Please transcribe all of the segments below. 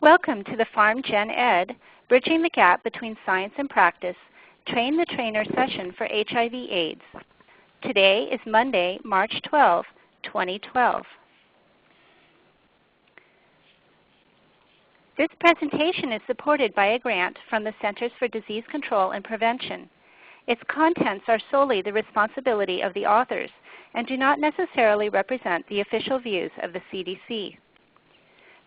Welcome to the Pharm Gen Ed, Bridging the Gap Between Science and Practice, Train the Trainer session for HIV/AIDS. Today is Monday, March 12, 2012. This presentation is supported by a grant from the Centers for Disease Control and Prevention. Its contents are solely the responsibility of the authors and do not necessarily represent the official views of the CDC.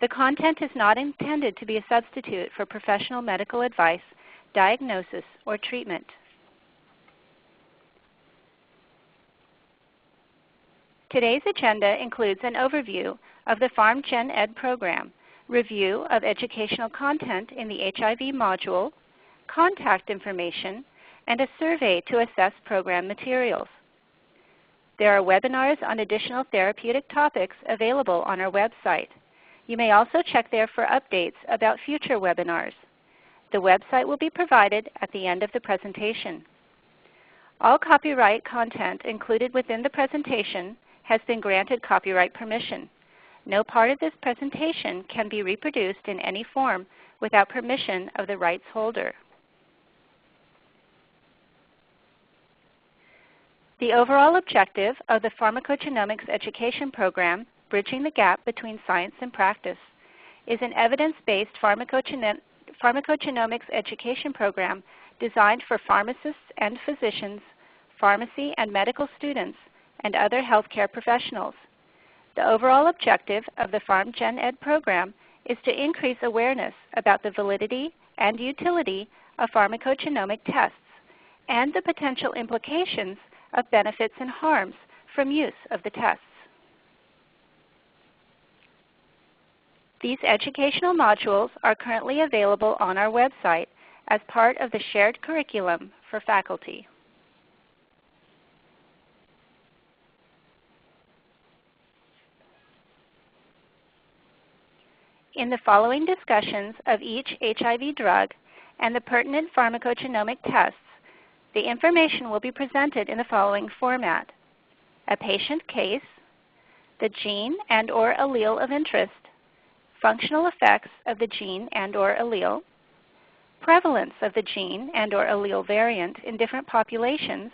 The content is not intended to be a substitute for professional medical advice, diagnosis, or treatment. Today's agenda includes an overview of the Pharm Gen Ed program, review of educational content in the HIV module, contact information, and a survey to assess program materials. There are webinars on additional therapeutic topics available on our website. You may also check there for updates about future webinars. The website will be provided at the end of the presentation. All copyright content included within the presentation has been granted copyright permission. No part of this presentation can be reproduced in any form without permission of the rights holder. The overall objective of the Pharmacogenomics education program, Bridging the Gap Between Science and Practice, is an evidence-based pharmacogenomics education program designed for pharmacists and physicians, pharmacy and medical students, and other healthcare professionals. The overall objective of the Pharm Gen Ed program is to increase awareness about the validity and utility of pharmacogenomic tests and the potential implications of benefits and harms from use of the tests. These educational modules are currently available on our website as part of the shared curriculum for faculty. In the following discussions of each HIV drug and the pertinent pharmacogenomic tests, the information will be presented in the following format: a patient case, the gene and/or allele of interest, functional effects of the gene and/or allele, prevalence of the gene and/or allele variant in different populations,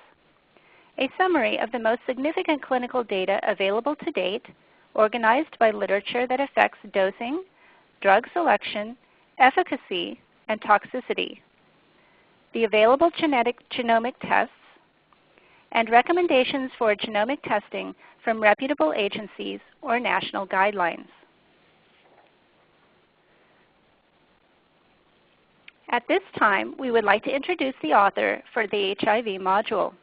a summary of the most significant clinical data available to date, organized by literature that affects dosing, drug selection, efficacy, and toxicity, the available genomic tests, and recommendations for genomic testing from reputable agencies or national guidelines. At this time, we would like to introduce the author for the HIV module.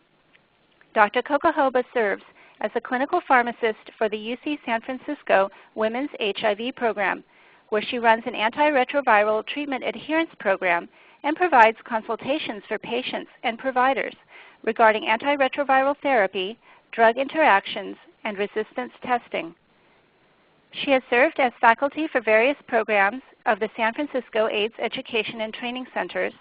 Dr. Cocohoba serves as a clinical pharmacist for the UC San Francisco Women's HIV Program, where she runs an antiretroviral treatment adherence program and provides consultations for patients and providers regarding antiretroviral therapy, drug interactions, and resistance testing. She has served as faculty for various programs of the San Francisco AIDS Education and Training Centers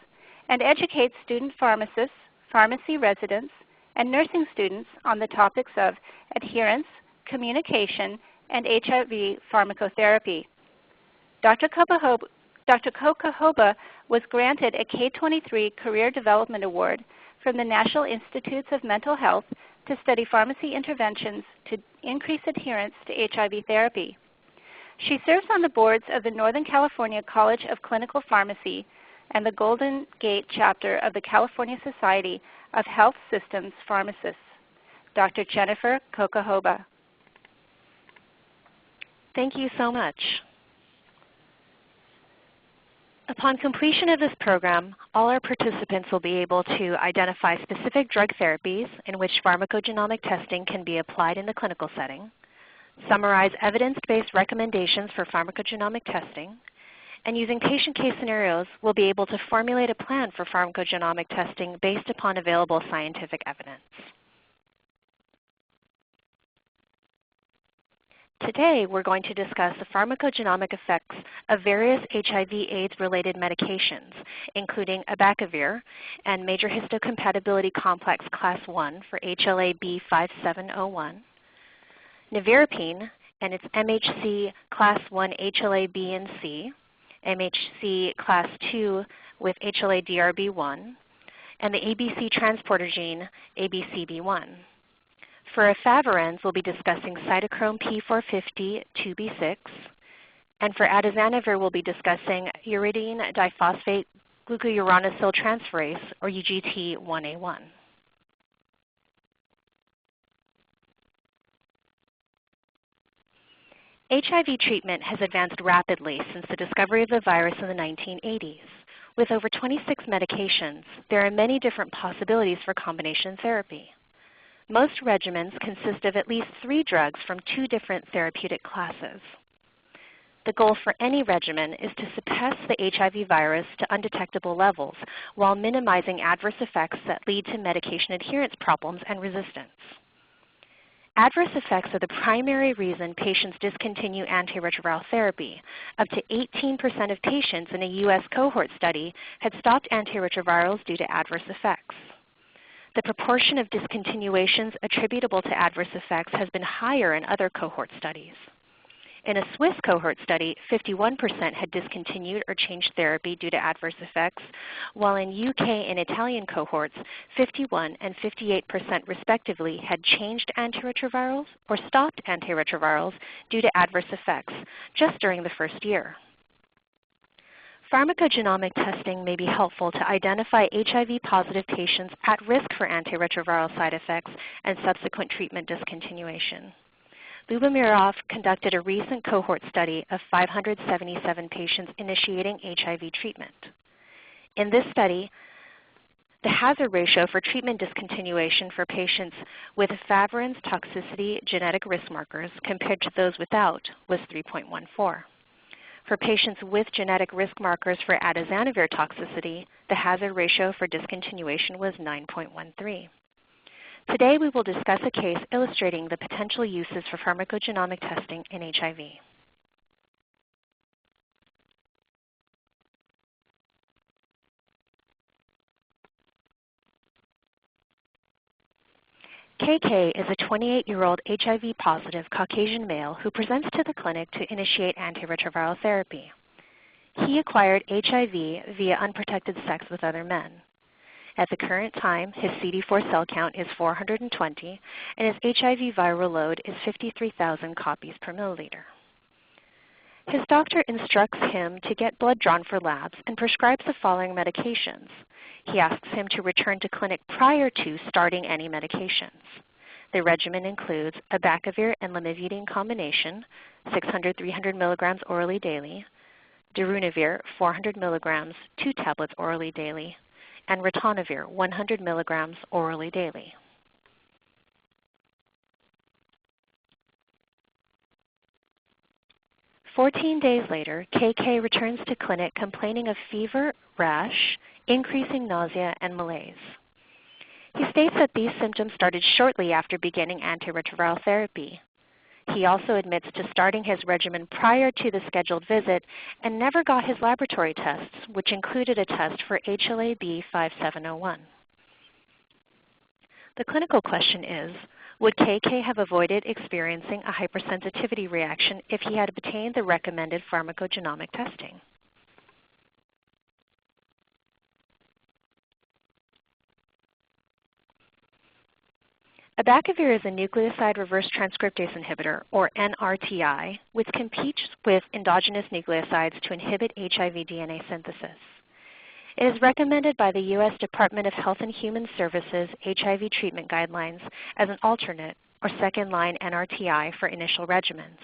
and educates student pharmacists, pharmacy residents, and nursing students on the topics of adherence, communication, and HIV pharmacotherapy. Dr. Cocohoba was granted a K-23 Career Development Award from the National Institutes of Mental Health to study pharmacy interventions to increase adherence to HIV therapy. She serves on the boards of the Northern California College of Clinical Pharmacy and the Golden Gate chapter of the California Society of Health Systems Pharmacists. Dr. Jennifer Cocohoba. Thank you so much. Upon completion of this program, all our participants will be able to identify specific drug therapies in which pharmacogenomic testing can be applied in the clinical setting, summarize evidence-based recommendations for pharmacogenomic testing, and using patient case scenarios, we'll be able to formulate a plan for pharmacogenomic testing based upon available scientific evidence. Today, we're going to discuss the pharmacogenomic effects of various HIV/AIDS-related medications, including Abacavir and major histocompatibility complex class 1 for HLA-B 5701, Nevirapine and its MHC class 1 HLA-B and C, MHC class II with HLA-DRB1, and the ABC transporter gene ABCB1. For Efavirenz, we'll be discussing Cytochrome P450 2B6, and for Atazanavir, we'll be discussing Uridine diphosphate-glucuronosyltransferase, or UGT1A1. HIV treatment has advanced rapidly since the discovery of the virus in the 1980s. With over 26 medications, there are many different possibilities for combination therapy. Most regimens consist of at least 3 drugs from 2 different therapeutic classes. The goal for any regimen is to suppress the HIV virus to undetectable levels while minimizing adverse effects that lead to medication adherence problems and resistance. Adverse effects are the primary reason patients discontinue antiretroviral therapy. Up to 18% of patients in a U.S. cohort study had stopped antiretrovirals due to adverse effects. The proportion of discontinuations attributable to adverse effects has been higher in other cohort studies. In a Swiss cohort study, 51% had discontinued or changed therapy due to adverse effects, while in UK and Italian cohorts, 51% and 58% respectively had changed antiretrovirals or stopped antiretrovirals due to adverse effects just during the first year. Pharmacogenomic testing may be helpful to identify HIV-positive patients at risk for antiretroviral side effects and subsequent treatment discontinuation. Lubomirov conducted a recent cohort study of 577 patients initiating HIV treatment. In this study, the hazard ratio for treatment discontinuation for patients with Efavirenz toxicity genetic risk markers compared to those without was 3.14. For patients with genetic risk markers for Atazanavir toxicity, the hazard ratio for discontinuation was 9.13. Today we will discuss a case illustrating the potential uses for pharmacogenomic testing in HIV. KK is a 28-year-old HIV-positive Caucasian male who presents to the clinic to initiate antiretroviral therapy. He acquired HIV via unprotected sex with other men. At the current time, his CD4 cell count is 420, and his HIV viral load is 53,000 copies per milliliter. His doctor instructs him to get blood drawn for labs and prescribes the following medications. He asks him to return to clinic prior to starting any medications. The regimen includes Abacavir and Lamivudine combination, 600-300 milligrams orally daily, Darunavir, 400 milligrams, 2 tablets orally daily, and Ritonavir, 100 milligrams orally daily. "14 days later, KK returns to clinic complaining of fever, rash, increasing nausea, and malaise. He states that these symptoms started shortly after beginning antiretroviral therapy. He also admits to starting his regimen prior to the scheduled visit and never got his laboratory tests, which included a test for HLA-B 5701. The clinical question is, would KK have avoided experiencing a hypersensitivity reaction if he had obtained the recommended pharmacogenomic testing? Abacavir is a nucleoside reverse transcriptase inhibitor, or NRTI, which competes with endogenous nucleosides to inhibit HIV DNA synthesis. It is recommended by the U.S. Department of Health and Human Services HIV treatment guidelines as an alternate or second-line NRTI for initial regimens.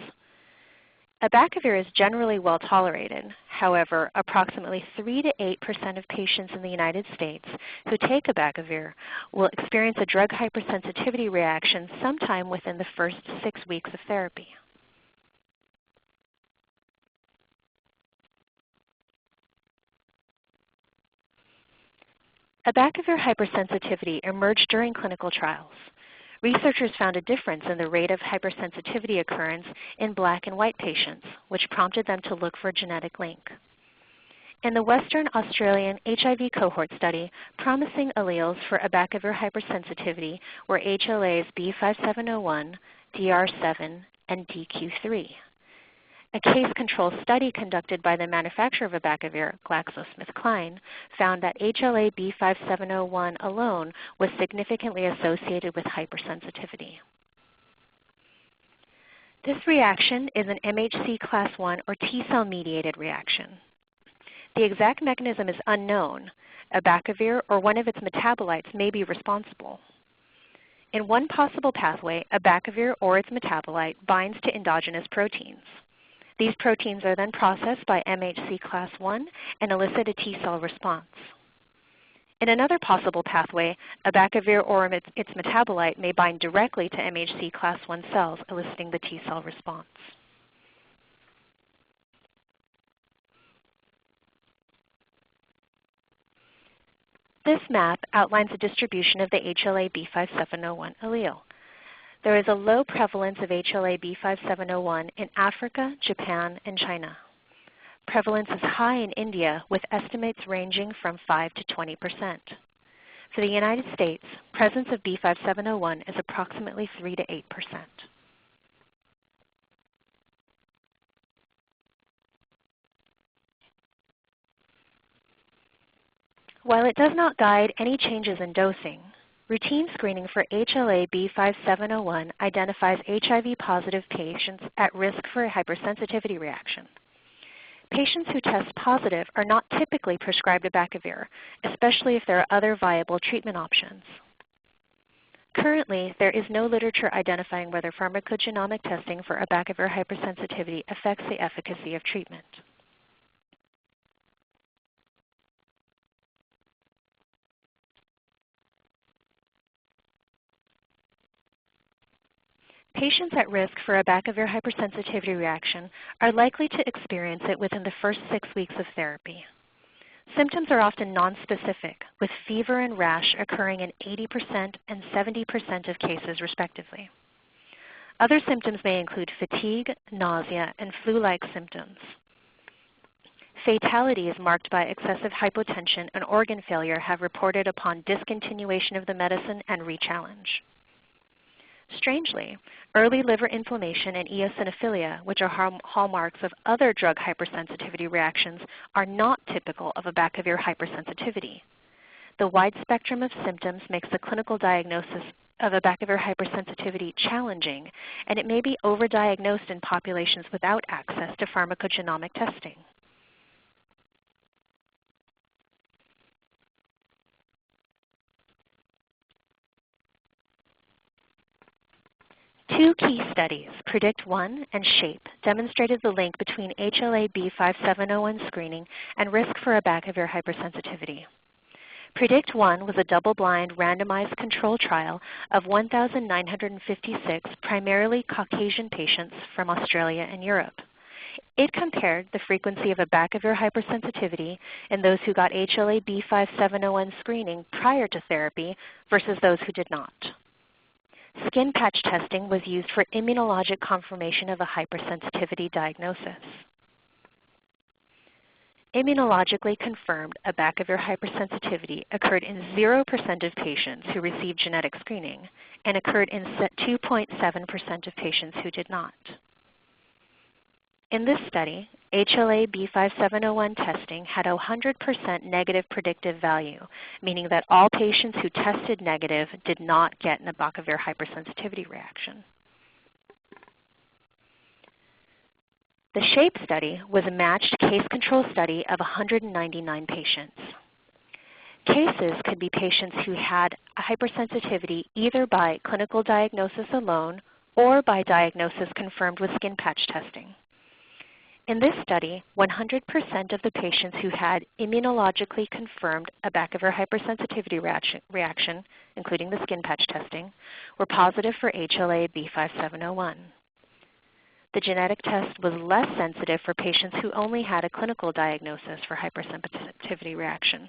Abacavir is generally well tolerated. However, approximately 3 to 8% of patients in the United States who take Abacavir will experience a drug hypersensitivity reaction sometime within the first 6 weeks of therapy. Abacavir hypersensitivity emerged during clinical trials. Researchers found a difference in the rate of hypersensitivity occurrence in Black and white patients, which prompted them to look for a genetic link. In the Western Australian HIV cohort study, promising alleles for Abacavir hypersensitivity were HLAs B5701, DR7, and DQ3. A case control study conducted by the manufacturer of Abacavir, GlaxoSmithKline, found that HLA-B 5701 alone was significantly associated with hypersensitivity. This reaction is an MHC class I or T-cell mediated reaction. The exact mechanism is unknown. Abacavir or one of its metabolites may be responsible. In one possible pathway, Abacavir or its metabolite binds to endogenous proteins. These proteins are then processed by MHC class I and elicit a T-cell response. In another possible pathway, Abacavir or its metabolite may bind directly to MHC class I cells, eliciting the T-cell response. This map outlines the distribution of the HLA-B 5701 allele. There is a low prevalence of HLA-B 5701 in Africa, Japan, and China. Prevalence is high in India, with estimates ranging from 5 to 20%. For the United States, presence of B5701 is approximately 3 to 8%. While it does not guide any changes in dosing, routine screening for HLA-B 5701 identifies HIV-positive patients at risk for a hypersensitivity reaction. Patients who test positive are not typically prescribed Abacavir, especially if there are other viable treatment options. Currently, there is no literature identifying whether pharmacogenomic testing for Abacavir hypersensitivity affects the efficacy of treatment. Patients at risk for Abacavir hypersensitivity reaction are likely to experience it within the first 6 weeks of therapy. Symptoms are often nonspecific, with fever and rash occurring in 80% and 70% of cases respectively. Other symptoms may include fatigue, nausea, and flu-like symptoms. Fatality is marked by excessive hypotension and organ failure have reported upon discontinuation of the medicine and rechallenge. Strangely, early liver inflammation and eosinophilia, which are hallmarks of other drug hypersensitivity reactions, are not typical of Abacavir hypersensitivity. The wide spectrum of symptoms makes the clinical diagnosis of Abacavir hypersensitivity challenging, and it may be overdiagnosed in populations without access to pharmacogenomic testing. Two key studies, PREDICT-1 and SHAPE, demonstrated the link between HLA-B 5701 screening and risk for Abacavir hypersensitivity. PREDICT-1 was a double-blind, randomized control trial of 1,956 primarily Caucasian patients from Australia and Europe. It compared the frequency of Abacavir hypersensitivity in those who got HLA-B 5701 screening prior to therapy versus those who did not. Skin patch testing was used for immunologic confirmation of a hypersensitivity diagnosis. Immunologically confirmed Abacavir hypersensitivity occurred in 0% of patients who received genetic screening and occurred in 2.7% of patients who did not. In this study, HLA-B 5701 testing had a 100% negative predictive value, meaning that all patients who tested negative did not get an Abacavir hypersensitivity reaction. The SHAPE study was a matched case control study of 199 patients. Cases could be patients who had a hypersensitivity either by clinical diagnosis alone or by diagnosis confirmed with skin patch testing. In this study, 100% of the patients who had immunologically confirmed Abacavir hypersensitivity reaction, including the skin patch testing, were positive for HLA-B 5701. The genetic test was less sensitive for patients who only had a clinical diagnosis for hypersensitivity reaction.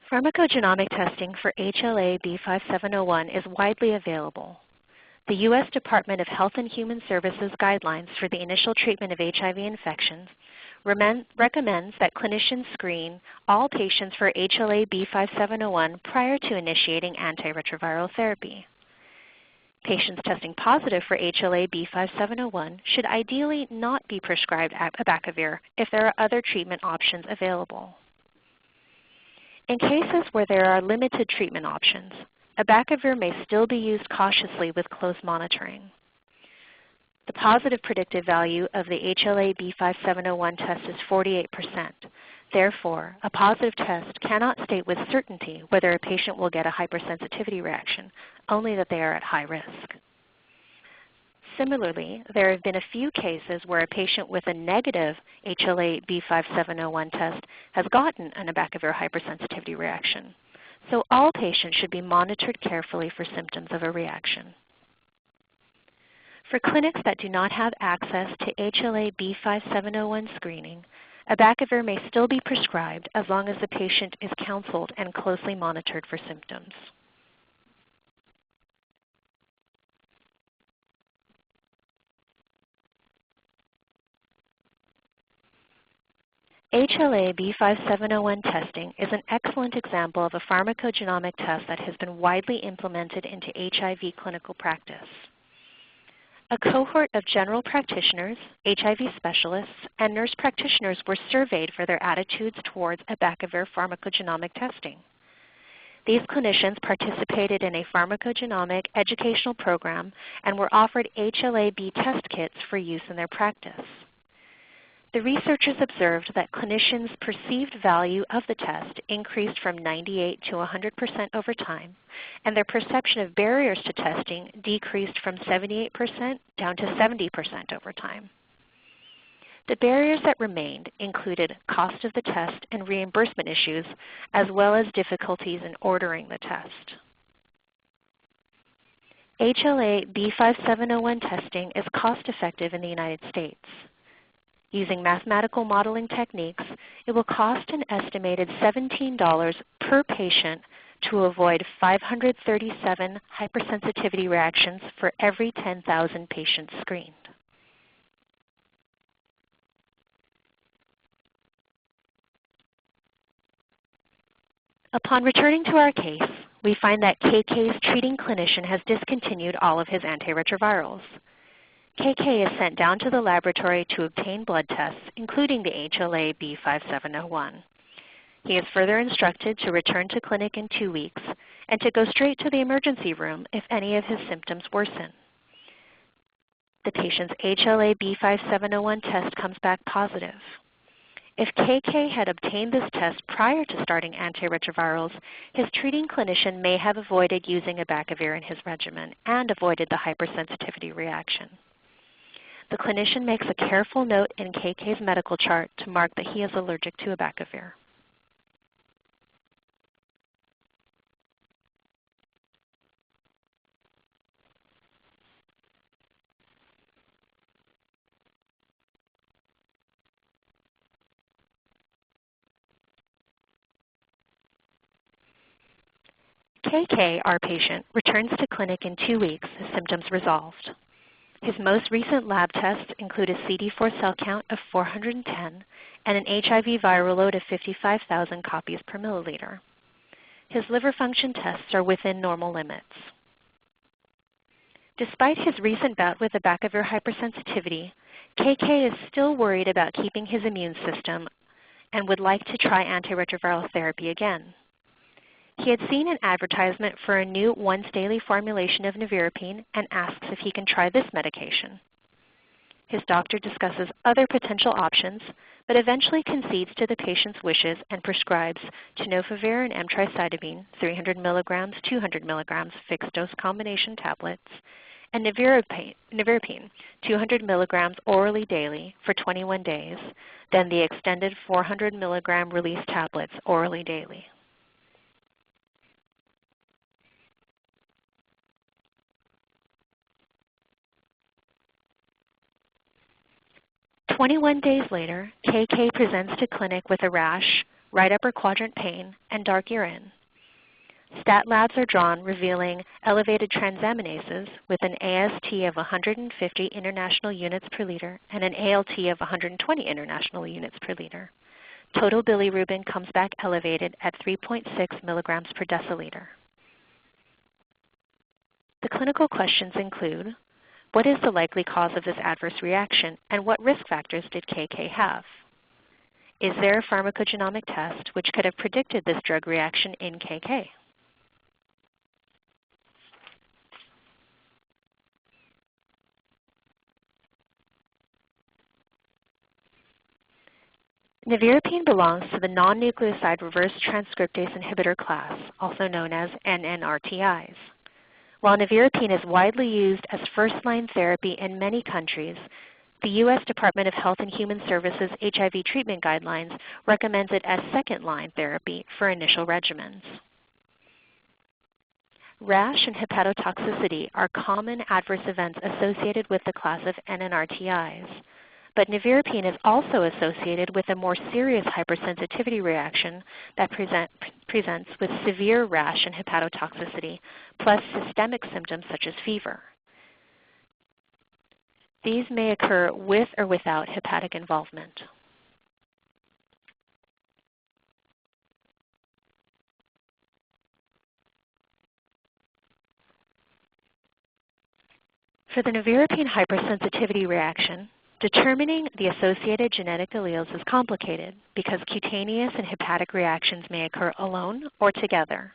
Pharmacogenomic testing for HLA-B 5701 is widely available. The U.S. Department of Health and Human Services guidelines for the initial treatment of HIV infections recommends that clinicians screen all patients for HLA-B 5701 prior to initiating antiretroviral therapy. Patients testing positive for HLA-B 5701 should ideally not be prescribed Abacavir if there are other treatment options available. In cases where there are limited treatment options, Abacavir may still be used cautiously with close monitoring. The positive predictive value of the HLA-B 5701 test is 48%. Therefore, a positive test cannot state with certainty whether a patient will get a hypersensitivity reaction, only that they are at high risk. Similarly, there have been a few cases where a patient with a negative HLA-B 5701 test has gotten an Abacavir hypersensitivity reaction. So all patients should be monitored carefully for symptoms of a reaction. For clinics that do not have access to HLA-B 5701 screening, Abacavir may still be prescribed as long as the patient is counseled and closely monitored for symptoms. HLA-B 5701 testing is an excellent example of a pharmacogenomic test that has been widely implemented into HIV clinical practice. A cohort of general practitioners, HIV specialists, and nurse practitioners were surveyed for their attitudes towards Abacavir pharmacogenomic testing. These clinicians participated in a pharmacogenomic educational program and were offered HLA-B test kits for use in their practice. The researchers observed that clinicians' perceived value of the test increased from 98 to 100% over time, and their perception of barriers to testing decreased from 78% down to 70% over time. The barriers that remained included cost of the test and reimbursement issues, as well as difficulties in ordering the test. HLA-B 5701 testing is cost-effective in the United States. Using mathematical modeling techniques, it will cost an estimated $17 per patient to avoid 537 hypersensitivity reactions for every 10,000 patients screened. Upon returning to our case, we find that KK's treating clinician has discontinued all of his antiretrovirals. KK is sent down to the laboratory to obtain blood tests, including the HLA-B 5701. He is further instructed to return to clinic in 2 weeks and to go straight to the emergency room if any of his symptoms worsen. The patient's HLA-B 5701 test comes back positive. If KK had obtained this test prior to starting antiretrovirals, his treating clinician may have avoided using Abacavir in his regimen and avoided the hypersensitivity reaction. The clinician makes a careful note in KK's medical chart to mark that he is allergic to Abacavir. KK, our patient, returns to clinic in 2 weeks, his symptoms resolved. His most recent lab tests include a CD4 cell count of 410 and an HIV viral load of 55,000 copies per milliliter. His liver function tests are within normal limits. Despite his recent bout with Abacavir hypersensitivity, KK is still worried about keeping his immune system and would like to try antiretroviral therapy again. He had seen an advertisement for a new once-daily formulation of Nevirapine and asks if he can try this medication. His doctor discusses other potential options, but eventually concedes to the patient's wishes and prescribes tenofovir and emtricitabine, 300 milligrams, 200 milligrams fixed-dose combination tablets, and Nevirapine, 200 milligrams orally daily for 21 days, then the extended 400 milligram release tablets orally daily. "21 days later, KK presents to clinic with a rash, right upper quadrant pain, and dark urine. Stat labs are drawn revealing elevated transaminases with an AST of 150 international units per liter and an ALT of 120 international units per liter. Total bilirubin comes back elevated at 3.6 milligrams per deciliter. The clinical questions include, what is the likely cause of this adverse reaction and what risk factors did KK have? Is there a pharmacogenomic test which could have predicted this drug reaction in KK? Nevirapine belongs to the non-nucleoside reverse transcriptase inhibitor class, also known as NNRTIs. While nevirapine is widely used as first-line therapy in many countries, the U.S. Department of Health and Human Services HIV treatment guidelines recommends it as second-line therapy for initial regimens. Rash and hepatotoxicity are common adverse events associated with the class of NNRTIs. But nevirapine is also associated with a more serious hypersensitivity reaction that presents with severe rash and hepatotoxicity, plus systemic symptoms such as fever. These may occur with or without hepatic involvement. For the nevirapine hypersensitivity reaction, determining the associated genetic alleles is complicated because cutaneous and hepatic reactions may occur alone or together.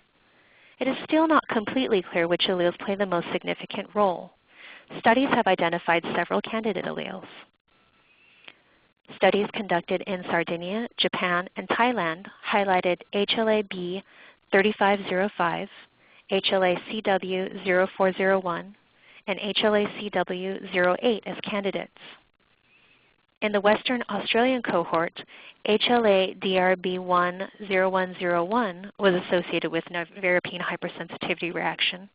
It is still not completely clear which alleles play the most significant role. Studies have identified several candidate alleles. Studies conducted in Sardinia, Japan, and Thailand highlighted HLA-B 3505, HLA-CW 0401, and HLA-CW 08 as candidates. In the Western Australian cohort, HLA-DRB10101 was associated with nevirapine hypersensitivity reaction,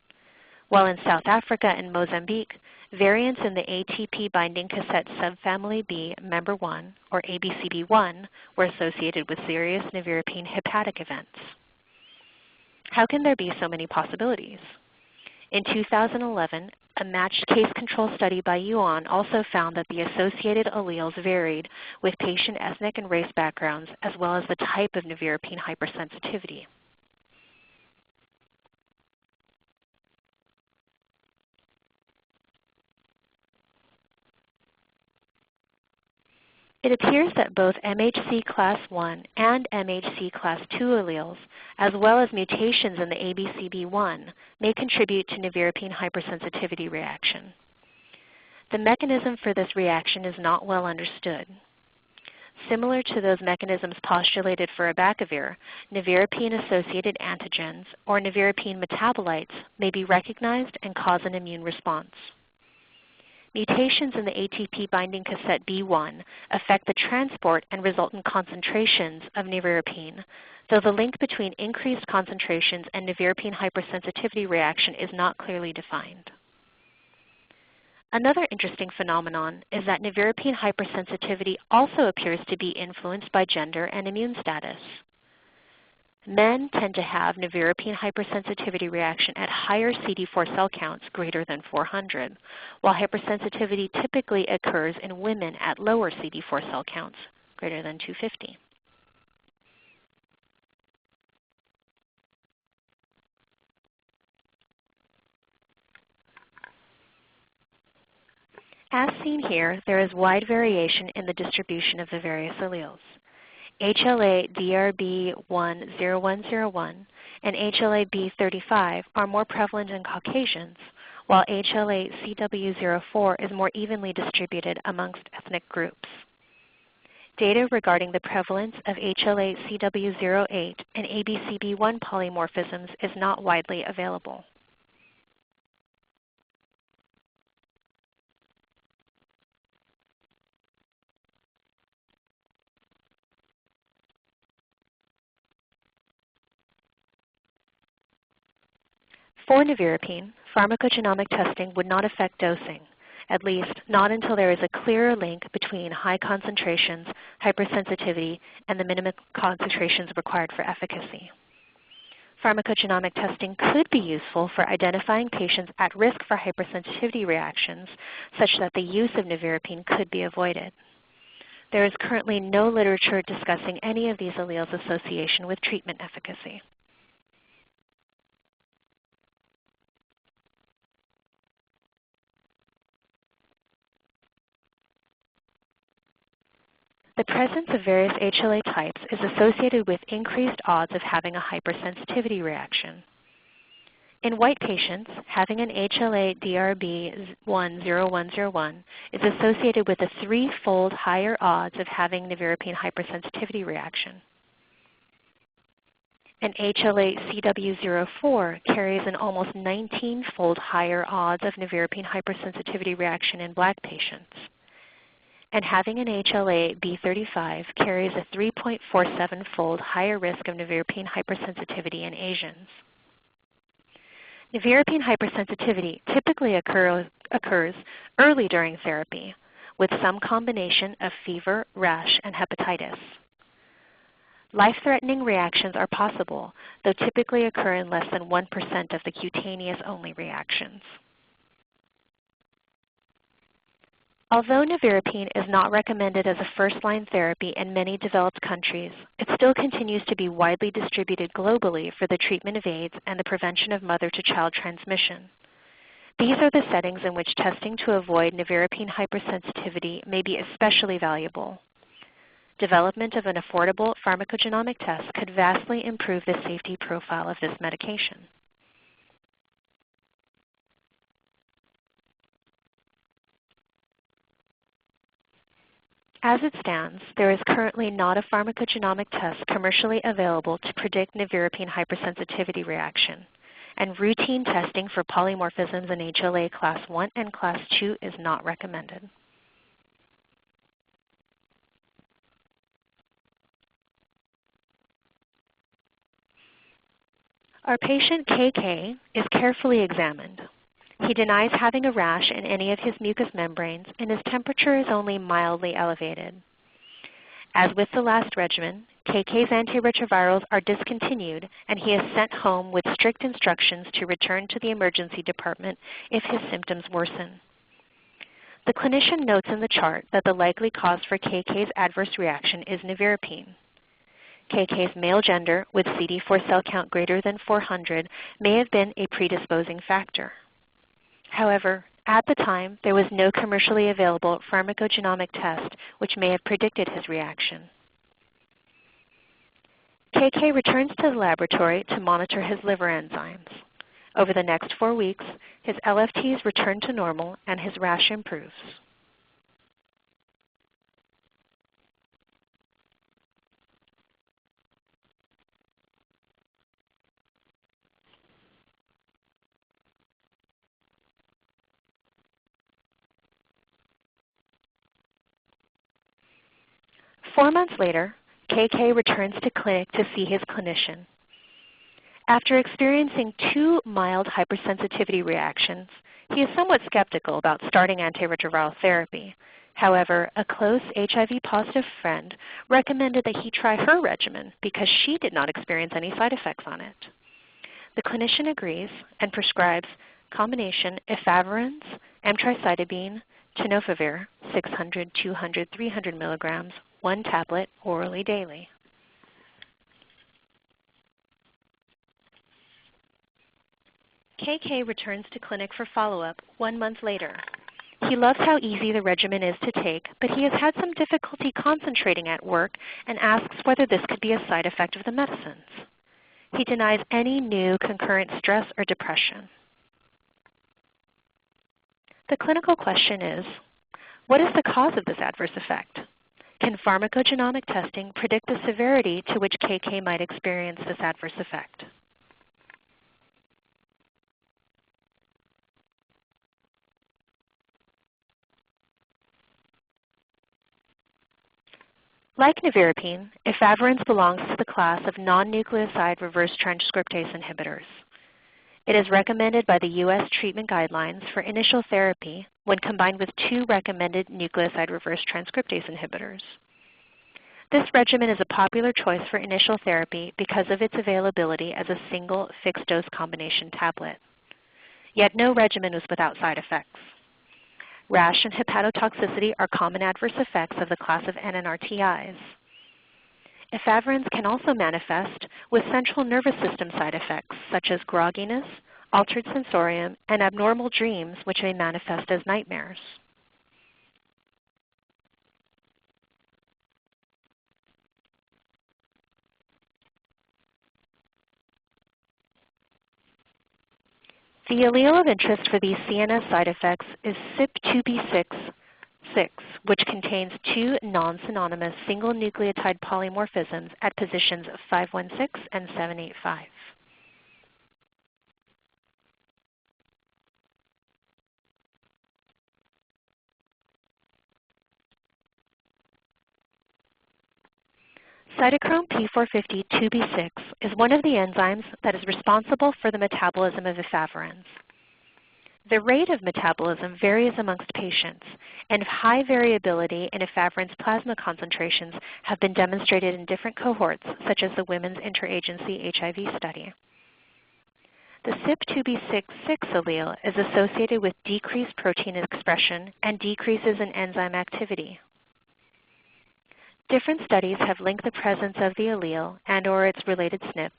while in South Africa and Mozambique, variants in the ATP binding cassette subfamily B member 1, or ABCB1, were associated with serious nevirapine hepatic events. How can there be so many possibilities? In 2011, a matched case control study by Yuan also found that the associated alleles varied with patient ethnic and race backgrounds as well as the type of nevirapine hypersensitivity. It appears that both MHC class I and MHC class II alleles, as well as mutations in the ABCB1, may contribute to nevirapine hypersensitivity reaction. The mechanism for this reaction is not well understood. Similar to those mechanisms postulated for Abacavir, nevirapine-associated antigens or nevirapine metabolites may be recognized and cause an immune response. Mutations in the ATP binding cassette B1 affect the transport and resultant concentrations of nevirapine, though the link between increased concentrations and nevirapine hypersensitivity reaction is not clearly defined. Another interesting phenomenon is that nevirapine hypersensitivity also appears to be influenced by gender and immune status. Men tend to have nevirapine hypersensitivity reaction at higher CD4 cell counts greater than 400, while hypersensitivity typically occurs in women at lower CD4 cell counts greater than 250. As seen here, there is wide variation in the distribution of the various alleles. HLA-DRB10101 and HLA-B35 are more prevalent in Caucasians, while HLA-CW04 is more evenly distributed amongst ethnic groups. Data regarding the prevalence of HLA-CW08 and ABCB1 polymorphisms is not widely available. For nevirapine, pharmacogenomic testing would not affect dosing, at least not until there is a clearer link between high concentrations, hypersensitivity, and the minimum concentrations required for efficacy. Pharmacogenomic testing could be useful for identifying patients at risk for hypersensitivity reactions such that the use of nevirapine could be avoided. There is currently no literature discussing any of these alleles' association with treatment efficacy. The presence of various HLA types is associated with increased odds of having a hypersensitivity reaction. In white patients, having an HLA-DRB10101 is associated with a 3-fold higher odds of having nevirapine hypersensitivity reaction. An HLA-CW04 carries an almost 19-fold higher odds of nevirapine hypersensitivity reaction in black patients. And having an HLA-B35 carries a 3.47-fold higher risk of nevirapine hypersensitivity in Asians. Nevirapine hypersensitivity typically occurs early during therapy with some combination of fever, rash, and hepatitis. Life-threatening reactions are possible, though typically occur in less than 1% of the cutaneous-only reactions. Although nevirapine is not recommended as a first-line therapy in many developed countries, it still continues to be widely distributed globally for the treatment of AIDS and the prevention of mother-to-child transmission. These are the settings in which testing to avoid nevirapine hypersensitivity may be especially valuable. Development of an affordable pharmacogenomic test could vastly improve the safety profile of this medication. As it stands, there is currently not a pharmacogenomic test commercially available to predict nevirapine hypersensitivity reaction, and routine testing for polymorphisms in HLA class 1 and class 2 is not recommended. Our patient KK is carefully examined. He denies having a rash in any of his mucous membranes, and his temperature is only mildly elevated. As with the last regimen, KK's antiretrovirals are discontinued, and he is sent home with strict instructions to return to the emergency department if his symptoms worsen. The clinician notes in the chart that the likely cause for KK's adverse reaction is nevirapine. KK's male gender with CD4 cell count greater than 400 may have been a predisposing factor. However, at the time, there was no commercially available pharmacogenomic test which may have predicted his reaction. KK returns to the laboratory to monitor his liver enzymes. Over the next 4 weeks, his LFTs return to normal and his rash improves. Four months later, KK returns to clinic to see his clinician. After experiencing 2 mild hypersensitivity reactions, he is somewhat skeptical about starting antiretroviral therapy. However, a close HIV-positive friend recommended that he try her regimen because she did not experience any side effects on it. The clinician agrees and prescribes combination Efavirenz, emtricitabine, tenofovir, 600, 200, 300 milligrams, 1 tablet orally daily. KK returns to clinic for follow-up 1 month later. He loves how easy the regimen is to take, but he has had some difficulty concentrating at work and asks whether this could be a side effect of the medicines. He denies any new concurrent stress or depression. The clinical question is, what is the cause of this adverse effect? Can pharmacogenomic testing predict the severity to which KK might experience this adverse effect? Like nevirapine, Efavirenz belongs to the class of non-nucleoside reverse transcriptase inhibitors. It is recommended by the U.S. treatment guidelines for initial therapy when combined with 2 recommended nucleoside reverse transcriptase inhibitors. This regimen is a popular choice for initial therapy because of its availability as a single fixed-dose combination tablet. Yet no regimen was without side effects. Rash and hepatotoxicity are common adverse effects of the class of NNRTIs. Efavirenz can also manifest with central nervous system side effects such as grogginess, altered sensorium, and abnormal dreams which may manifest as nightmares. The allele of interest for these CNS side effects is CYP2B6, which contains two non-synonymous single nucleotide polymorphisms at positions 516 and 785. Cytochrome P450 2B6 is one of the enzymes that is responsible for the metabolism of efavirenz. The rate of metabolism varies amongst patients, and high variability in efavirenz plasma concentrations have been demonstrated in different cohorts, such as the Women's Interagency HIV study. The CYP2B6 allele is associated with decreased protein expression and decreases in enzyme activity. Different studies have linked the presence of the allele and/or its related SNPs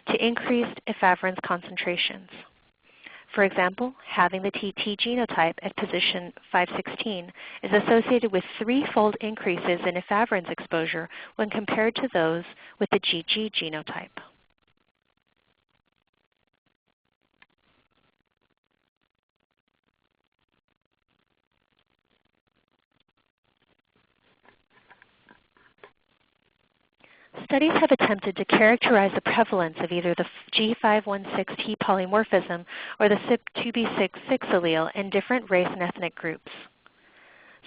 to increased efavirenz concentrations. For example, having the TT genotype at position 516 is associated with threefold increases in efavirenz exposure when compared to those with the GG genotype. Studies have attempted to characterize the prevalence of either the G516T polymorphism or the CYP2B6 allele in different race and ethnic groups.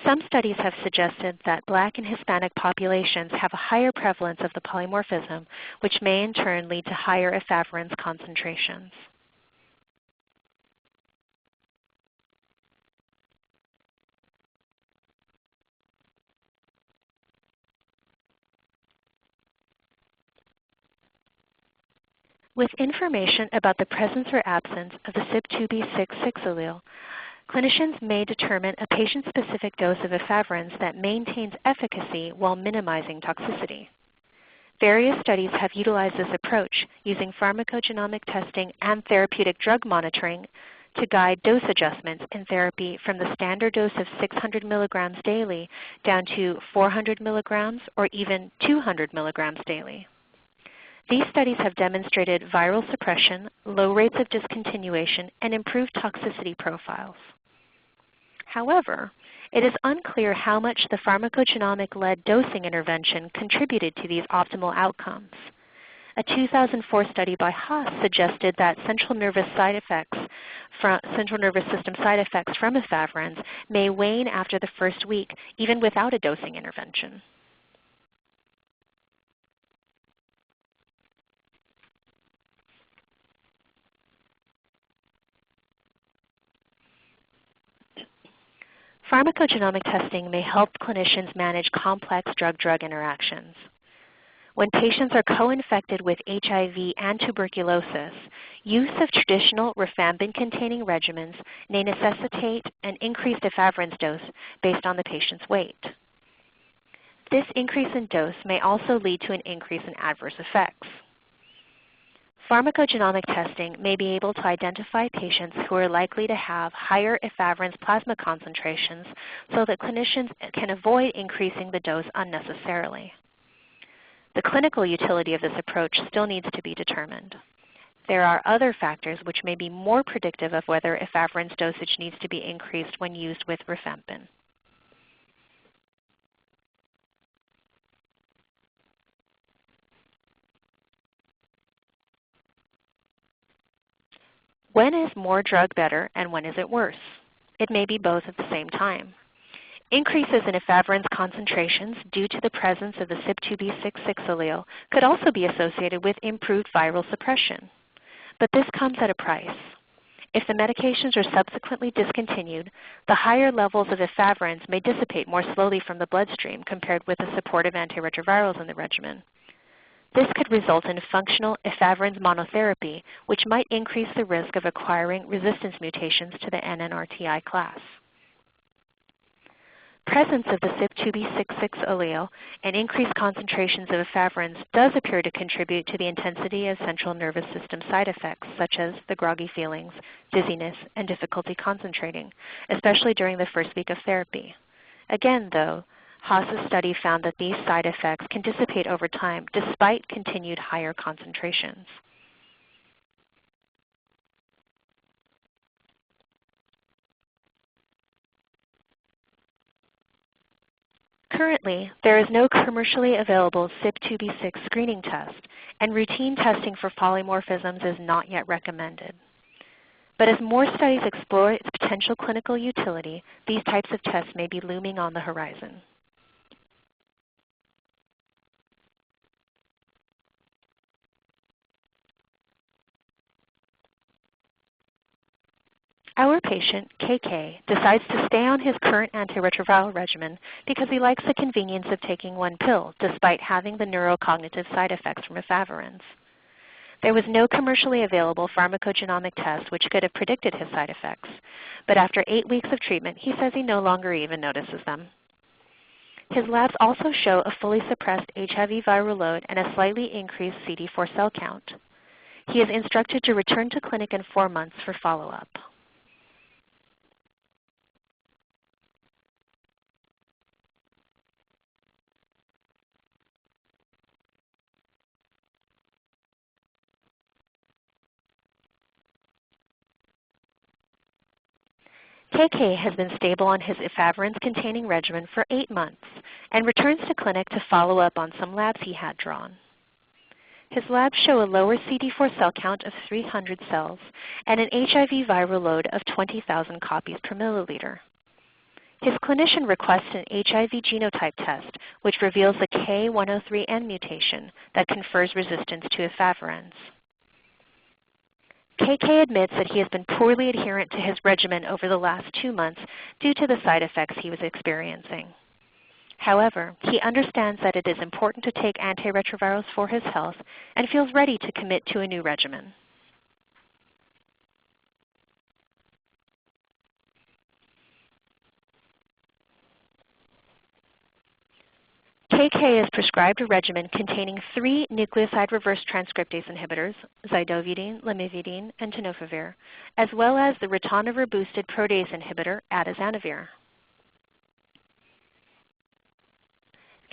Some studies have suggested that Black and Hispanic populations have a higher prevalence of the polymorphism, which may in turn lead to higher efavirenz concentrations. With information about the presence or absence of the CYP2B6 allele, clinicians may determine a patient-specific dose of efavirenz that maintains efficacy while minimizing toxicity. Various studies have utilized this approach using pharmacogenomic testing and therapeutic drug monitoring to guide dose adjustments in therapy from the standard dose of 600 milligrams daily down to 400 milligrams or even 200 milligrams daily. These studies have demonstrated viral suppression, low rates of discontinuation, and improved toxicity profiles. However, it is unclear how much the pharmacogenomic-led dosing intervention contributed to these optimal outcomes. A 2004 study by Haas suggested that central nervous system side effects from efavirenz may wane after the first week, even without a dosing intervention. Pharmacogenomic testing may help clinicians manage complex drug-drug interactions. When patients are co-infected with HIV and tuberculosis, use of traditional rifampin-containing regimens may necessitate an increased efavirenz dose based on the patient's weight. This increase in dose may also lead to an increase in adverse effects. Pharmacogenomic testing may be able to identify patients who are likely to have higher efavirenz plasma concentrations so that clinicians can avoid increasing the dose unnecessarily. The clinical utility of this approach still needs to be determined. There are other factors which may be more predictive of whether efavirenz dosage needs to be increased when used with rifampin. When is more drug better and when is it worse? It may be both at the same time. Increases in efavirenz concentrations due to the presence of the CYP2B6 allele could also be associated with improved viral suppression. But this comes at a price. If the medications are subsequently discontinued, the higher levels of efavirenz may dissipate more slowly from the bloodstream compared with the supportive antiretrovirals in the regimen. This could result in functional efavirenz monotherapy, which might increase the risk of acquiring resistance mutations to the NNRTI class. Presence of the CYP2B66 allele and increased concentrations of efavirenz does appear to contribute to the intensity of central nervous system side effects, such as the groggy feelings, dizziness, and difficulty concentrating, especially during the first week of therapy. Again, though, Haas's study found that these side effects can dissipate over time despite continued higher concentrations. Currently, there is no commercially available CYP2B6 screening test, and routine testing for polymorphisms is not yet recommended. But as more studies explore its potential clinical utility, these types of tests may be looming on the horizon. Our patient, KK, decides to stay on his current antiretroviral regimen because he likes the convenience of taking one pill despite having the neurocognitive side effects from efavirenz. There was no commercially available pharmacogenomic test which could have predicted his side effects, but after 8 weeks of treatment, he says he no longer even notices them. His labs also show a fully suppressed HIV viral load and a slightly increased CD4 cell count. He is instructed to return to clinic in 4 months for follow-up. KK has been stable on his efavirenz-containing regimen for 8 months and returns to clinic to follow up on some labs he had drawn. His labs show a lower CD4 cell count of 300 cells and an HIV viral load of 20,000 copies per milliliter. His clinician requests an HIV genotype test, which reveals the K103N mutation that confers resistance to efavirenz. KK admits that he has been poorly adherent to his regimen over the last 2 months due to the side effects he was experiencing. However, he understands that it is important to take antiretrovirals for his health and feels ready to commit to a new regimen. KK is prescribed a regimen containing 3 nucleoside reverse transcriptase inhibitors, zidovudine, lamivudine, and tenofovir, as well as the ritonavir-boosted protease inhibitor, Atazanavir.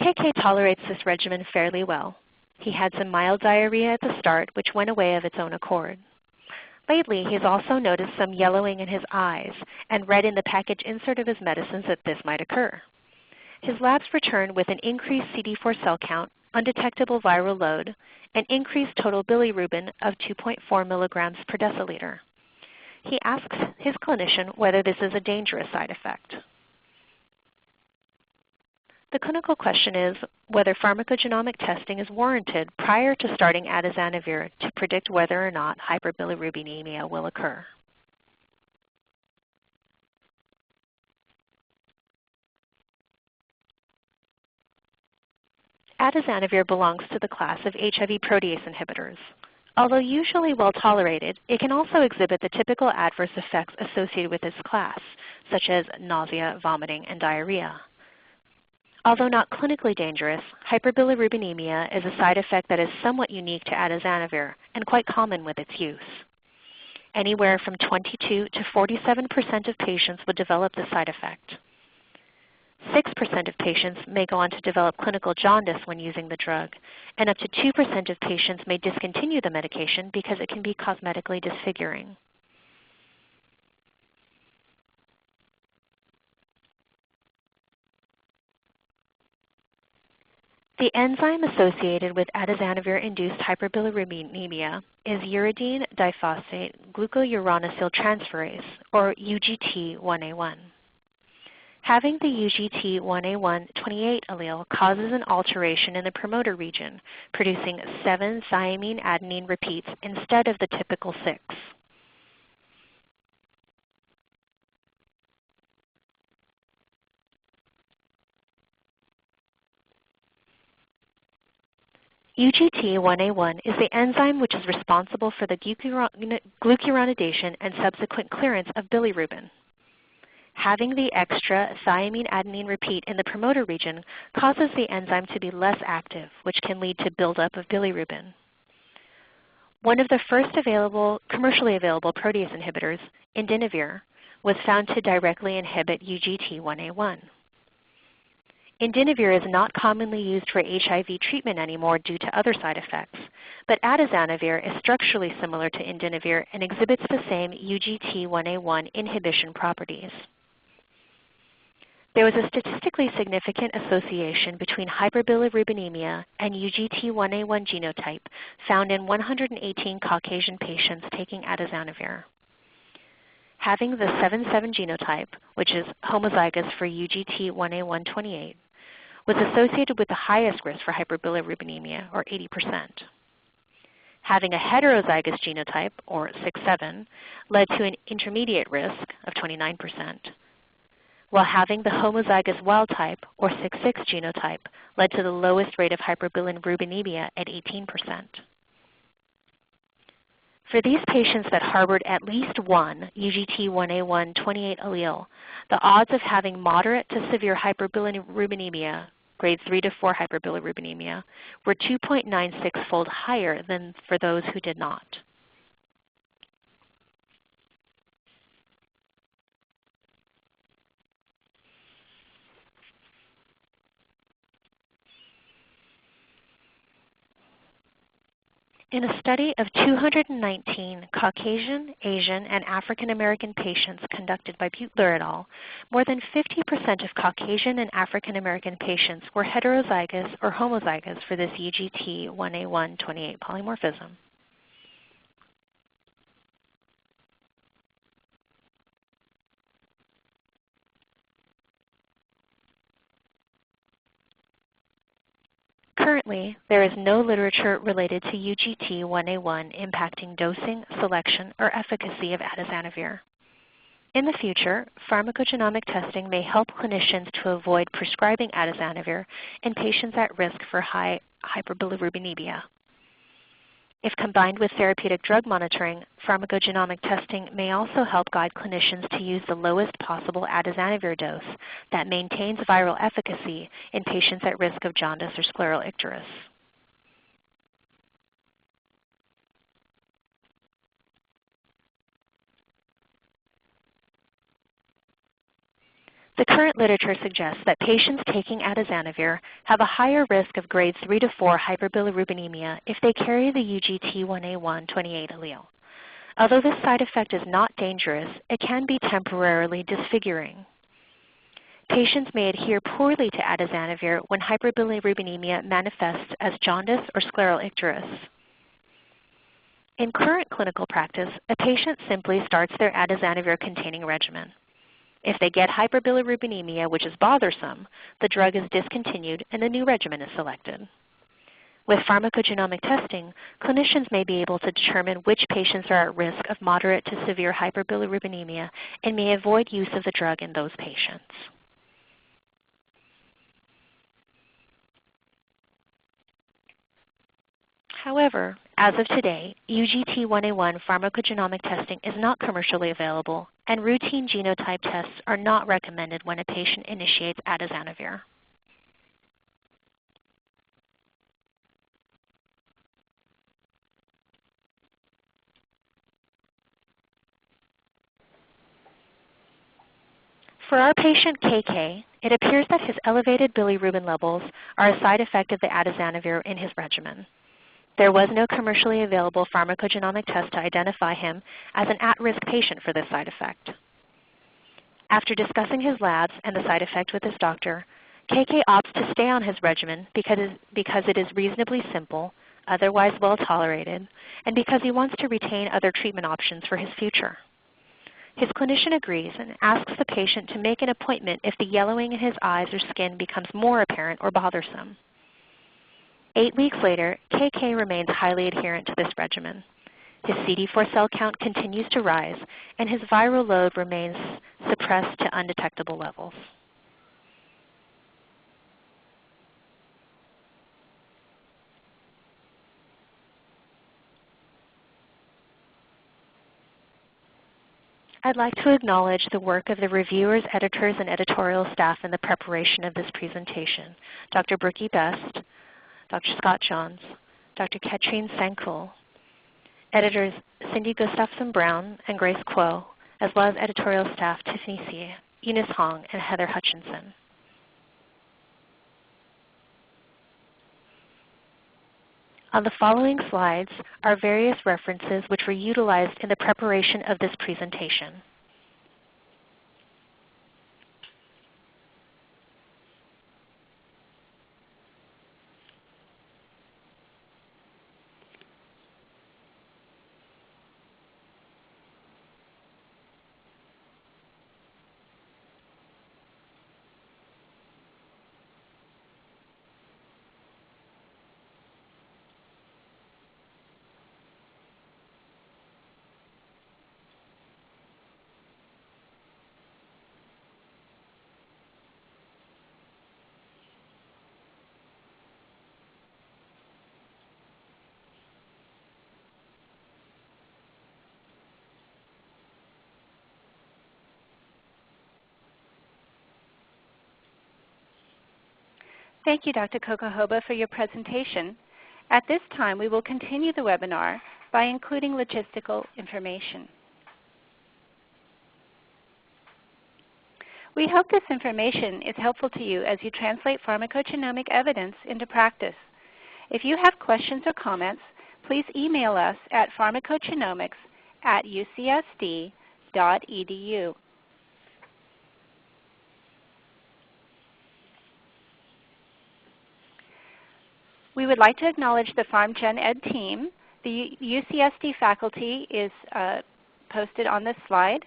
KK tolerates this regimen fairly well. He had some mild diarrhea at the start, which went away of its own accord. Lately, he has also noticed some yellowing in his eyes and read in the package insert of his medicines that this might occur. His labs return with an increased CD4 cell count, undetectable viral load, and increased total bilirubin of 2.4 milligrams per deciliter. He asks his clinician whether this is a dangerous side effect. The clinical question is whether pharmacogenomic testing is warranted prior to starting Atazanavir to predict whether or not hyperbilirubinemia will occur. Atazanavir belongs to the class of HIV protease inhibitors. Although usually well tolerated, it can also exhibit the typical adverse effects associated with this class, such as nausea, vomiting, and diarrhea. Although not clinically dangerous, hyperbilirubinemia is a side effect that is somewhat unique to Atazanavir and quite common with its use. Anywhere from 22 to 47% of patients would develop this side effect. 6% of patients may go on to develop clinical jaundice when using the drug, and up to 2% of patients may discontinue the medication because it can be cosmetically disfiguring. The enzyme associated with Atazanavir-induced hyperbilirubinemia is uridine diphosphate-glucuronosyltransferase, or UGT1A1. Having the UGT1A1 28 allele causes an alteration in the promoter region, producing 7 thiamine adenine repeats instead of the typical 6. UGT1A1 is the enzyme which is responsible for the glucuronidation and subsequent clearance of bilirubin. Having the extra thiamine-adenine repeat in the promoter region causes the enzyme to be less active, which can lead to buildup of bilirubin. One of the first commercially available protease inhibitors, Indinavir, was found to directly inhibit UGT1A1. Indinavir is not commonly used for HIV treatment anymore due to other side effects, but Atazanavir is structurally similar to Indinavir and exhibits the same UGT1A1 inhibition properties. There was a statistically significant association between hyperbilirubinemia and UGT1A1 genotype found in 118 Caucasian patients taking Atazanavir. Having the 77 genotype, which is homozygous for UGT1A1 was associated with the highest risk for hyperbilirubinemia, or 80%. Having a heterozygous genotype, or 6-7, led to an intermediate risk of 29%, while having the homozygous wild type, or 6-6 genotype, led to the lowest rate of hyperbilirubinemia at 18%. For these patients that harbored at least one UGT1A1 28 allele, the odds of having moderate to severe hyperbilirubinemia, grade 3 to 4 hyperbilirubinemia, were 2.96-fold higher than for those who did not. In a study of 219 Caucasian, Asian, and African American patients conducted by Butler et al., more than 50% of Caucasian and African American patients were heterozygous or homozygous for this UGT1A1 28 polymorphism. Currently, there is no literature related to UGT1A1 impacting dosing, selection, or efficacy of Atazanavir. In the future, pharmacogenomic testing may help clinicians to avoid prescribing Atazanavir in patients at risk for high hyperbilirubinemia. If combined with therapeutic drug monitoring, pharmacogenomic testing may also help guide clinicians to use the lowest possible Atazanavir dose that maintains viral efficacy in patients at risk of jaundice or scleral icterus. The current literature suggests that patients taking Atazanavir have a higher risk of grades 3 to 4 hyperbilirubinemia if they carry the UGT1A1 28 allele. Although this side effect is not dangerous, it can be temporarily disfiguring. Patients may adhere poorly to Atazanavir when hyperbilirubinemia manifests as jaundice or scleral icterus. In current clinical practice, a patient simply starts their Atazanavir-containing regimen. If they get hyperbilirubinemia, which is bothersome, the drug is discontinued and a new regimen is selected. With pharmacogenomic testing, clinicians may be able to determine which patients are at risk of moderate to severe hyperbilirubinemia and may avoid use of the drug in those patients. However, as of today, UGT1A1 pharmacogenomic testing is not commercially available, and routine genotype tests are not recommended when a patient initiates Atazanavir. For our patient KK, it appears that his elevated bilirubin levels are a side effect of the Atazanavir in his regimen. There was no commercially available pharmacogenomic test to identify him as an at-risk patient for this side effect. After discussing his labs and the side effect with his doctor, KK opts to stay on his regimen because it is reasonably simple, otherwise well tolerated, and because he wants to retain other treatment options for his future. His clinician agrees and asks the patient to make an appointment if the yellowing in his eyes or skin becomes more apparent or bothersome. 8 weeks later, KK remains highly adherent to this regimen. His CD4 cell count continues to rise, and his viral load remains suppressed to undetectable levels. I'd like to acknowledge the work of the reviewers, editors, and editorial staff in the preparation of this presentation. Dr. Brookie Best, Dr. Scott Johns, Dr. Katrine Sankuhl, editors Cindy Gustafson-Brown and Grace Kuo, as well as editorial staff Tiffany C., Eunice Hong, and Heather Hutchinson. On the following slides are various references which were utilized in the preparation of this presentation. Thank you, Dr. Cocohoba, for your presentation. At this time, we will continue the webinar by including logistical information. We hope this information is helpful to you as you translate pharmacogenomic evidence into practice. If you have questions or comments, please email us at pharmacogenomics@ucsd.edu. We would like to acknowledge the Pharm.Gen Ed team. The UCSD faculty is posted on this slide.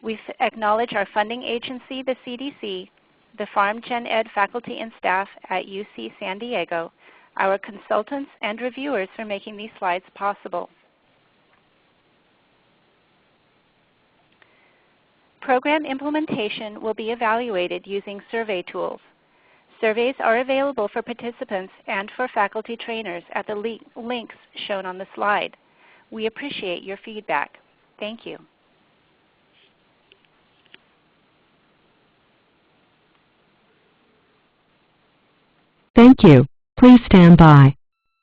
We acknowledge our funding agency, the CDC, the Pharm.Gen Ed faculty and staff at UC San Diego, our consultants and reviewers for making these slides possible. Program implementation will be evaluated using survey tools. Surveys are available for participants and for faculty trainers at the links shown on the slide. We appreciate your feedback. Thank you. Thank you. Please stand by.